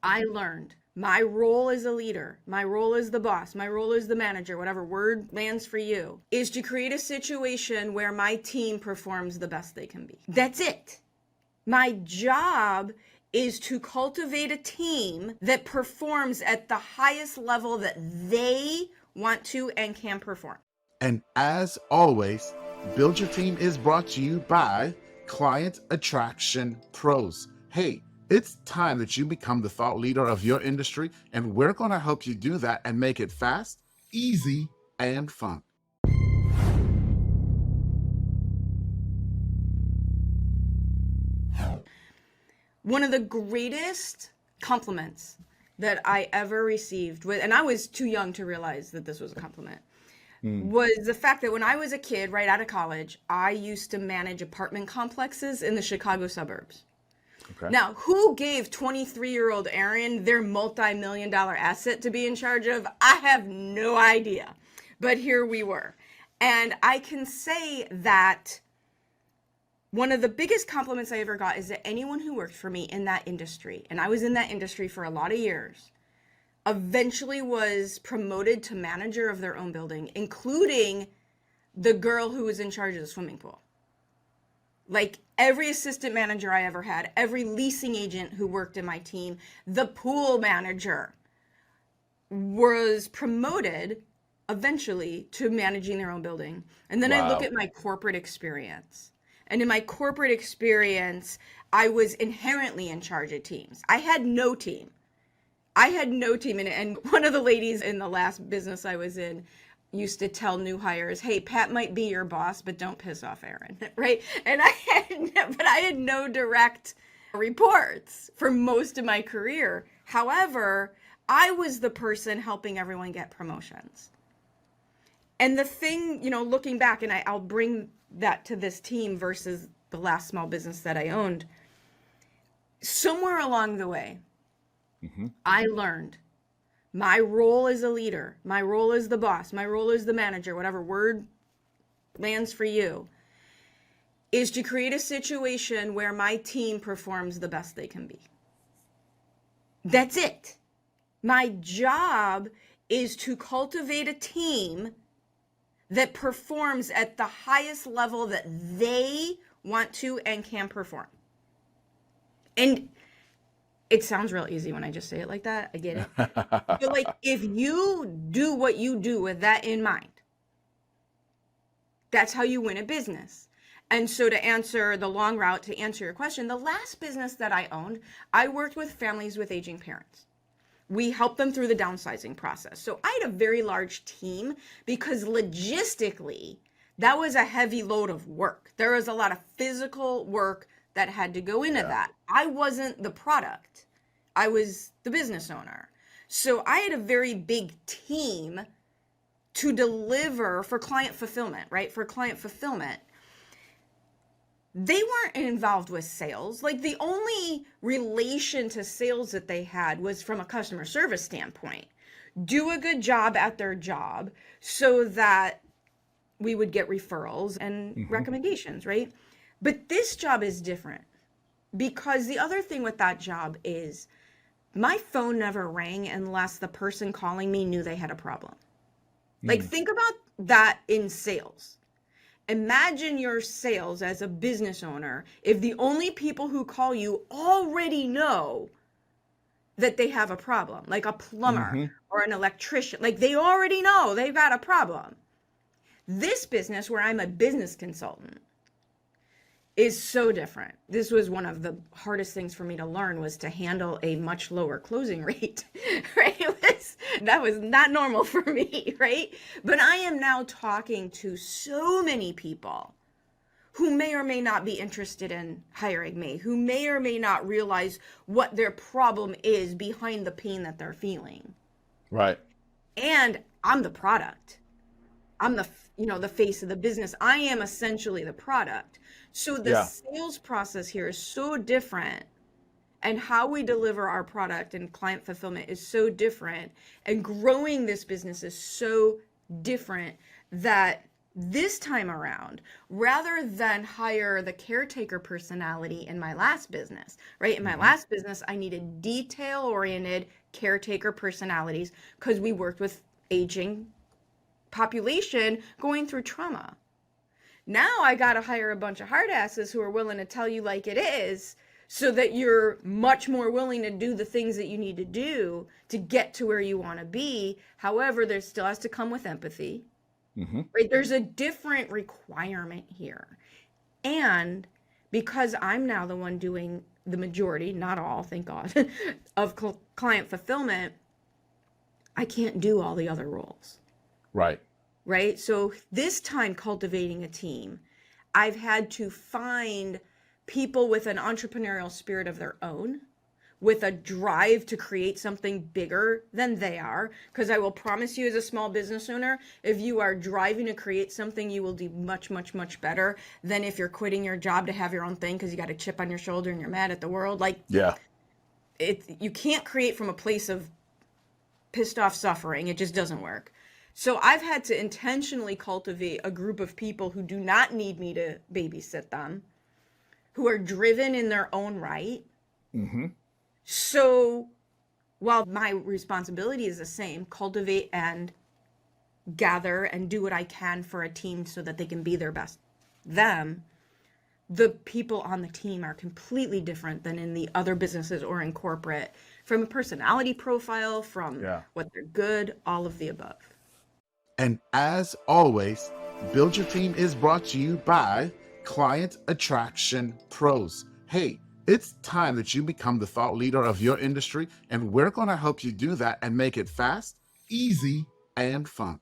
I learned my role as a leader, my role as the boss, my role as the manager, whatever word lands for you, is to create a situation where my team performs the best they can be. That's it. My job is to cultivate a team that performs at the highest level that they want to and can perform. And as always, Build Your Team is brought to you by Client Attraction Pros. Hey, it's time that you become the thought leader of your industry, and we're going to help you do that and make it fast, easy, and fun. One of the greatest compliments that I ever received, and I was too young to realize that this was a compliment, was the fact that when I was a kid, right out of college, I used to manage apartment complexes in the Chicago suburbs. Okay. Now, who gave 23-year-old Erin their multi-million-dollar asset to be in charge of? I have no idea. But here we were. And I can say that one of the biggest compliments I ever got is that anyone who worked for me in that industry, and I was in that industry for a lot of years, eventually was promoted to manager of their own building, including the girl who was in charge of the swimming pool. Like every assistant manager I ever had, every leasing agent who worked in my team, the pool manager was promoted eventually to managing their own building. And then I look at my corporate experience. And in my corporate experience, I was inherently in charge of teams. I had no team. And one of the ladies in the last business I was in used to tell new hires, hey, Pat might be your boss, but don't piss off Erin, right? And I had no direct reports for most of my career. However, I was the person helping everyone get promotions. And the thing, looking back, and I'll bring that to this team versus the last small business that I owned, somewhere along the way, I learned my role as a leader, my role as the boss, my role as the manager, whatever word lands for you, is to create a situation where my team performs the best they can be. That's it. My job is to cultivate a team that performs at the highest level that they want to and can perform. And it sounds real easy when I just say it like that. I get it. But like, if you do what you do with that in mind, that's how you win a business. And so to answer the long route, to answer your question, the last business that I owned, I worked with families with aging parents. We helped them through the downsizing process. So I had a very large team because logistically, that was a heavy load of work. There was a lot of physical work that had to go into that. I wasn't the product. I was the business owner. So I had a very big team to deliver for client fulfillment, right? For client fulfillment. They weren't involved with sales. Like the only relation to sales that they had was from a customer service standpoint. Do a good job at their job so that we would get referrals and recommendations, right? But this job is different because the other thing with that job is my phone never rang unless the person calling me knew they had a problem. Like think about that in sales. Imagine your sales as a business owner if the only people who call you already know that they have a problem, like a plumber or an electrician. Like they already know they've got a problem. This business where I'm a business consultant is so different. This was one of the hardest things for me to learn, was to handle a much lower closing rate, right? That was not normal for me, right? But I am now talking to so many people who may or may not be interested in hiring me, who may or may not realize what their problem is behind the pain that they're feeling. Right. And I'm the product. I'm the face of the business. I am essentially the product. So the sales process here is so different, and how we deliver our product and client fulfillment is so different, and growing this business is so different, that This time around, rather than hire the caretaker personality in my last business, right? In my Hmm. last business, I needed detail-oriented caretaker personalities because we worked with aging population going through trauma. Now I got to hire a bunch of hard asses who are willing to tell you like it is so that you're much more willing to do the things that you need to do to get to where you want to be. However, there still has to come with empathy, Hmm. right? There's a different requirement here. And because I'm now the one doing the majority, not all, thank God, of client fulfillment, I can't do all the other roles. Right. Right? So this time cultivating a team, I've had to find people with an entrepreneurial spirit of their own, with a drive to create something bigger than they are. Because I will promise you, as a small business owner, if you are driving to create something, you will do much, much, much better than if you're quitting your job to have your own thing because you got a chip on your shoulder and you're mad at the world. Like, Yeah. you can't create from a place of pissed off suffering. It just doesn't work. So I've had to intentionally cultivate a group of people who do not need me to babysit them, who are driven in their own right. Hmm. So while my responsibility is the same, cultivate and gather and do what I can for a team so that they can be their best them, the people on the team are completely different than in the other businesses or in corporate, from a personality profile, from Yeah. what they're good, all of the above. And as always, Build Your Team is brought to you by Client Attraction Pros. Hey, it's time that you become the thought leader of your industry, and we're going to help you do that and make it fast, easy, and fun.